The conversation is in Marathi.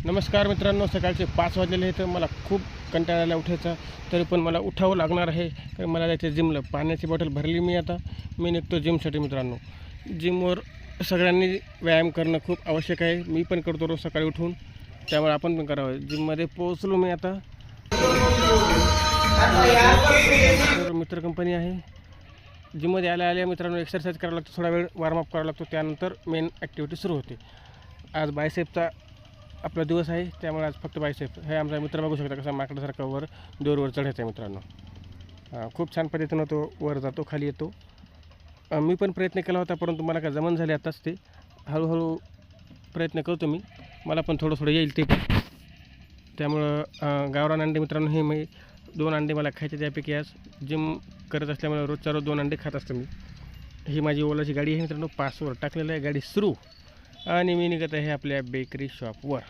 नमस्कार मित्रांनो, सकाळचे 5 वाजलेले आहेत. मला खूप कंटाळा उठायचा, तरी पण मला उठावं लागणार आहे. कारण मला जायचं जिमला. पाण्याची बॉटल भरली मी निघतो जिमसाठी. मित्रांनो, जिमवर सगळ्यांनी व्यायाम करणं खूप आवश्यक आहे. मी पण करतो रोज सकाळी उठून, त्यामुळे आपण पण करावं. जिममध्ये पोहोचलो मी आता. मित्र कंपनी आहे. जिममध्ये आल्या मित्रांनो एक्सरसाइज करावं लागतं, थोडा वेळ वॉर्मअप करावा लागतो, त्यानंतर मेन ॲक्टिव्हिटी सुरू होते. आज बायसेपचा आपला दिवस आहे, त्यामुळे आज फक्त बायसेप. हे आमचा मित्र बघू शकता कसा माकडासारखा दोरवर चढायचा आहे मित्रांनो. खूप छान पद्धतीनं तो वर जातो, खाली येतो. मी पण प्रयत्न केला होता, परंतु मला काय जमन झाले आताच ते. हळूहळू प्रयत्न करतो मी, मला पण थोडं येईल ते पण. त्यामुळं गावरान अंडे मित्रांनो, हे मी 2 अंडे मला खायचे. त्यापैकी आज जिम करत असल्यामुळे रोजच्या रोज 2 अंडे खात असतो मी. ही माझी ओलाची गाडी आहे मित्रांनो, पासवर टाकलेलं आहे, गाडी सुरू. आणि मी निघत आहे आपल्या बेकरी शॉपवर.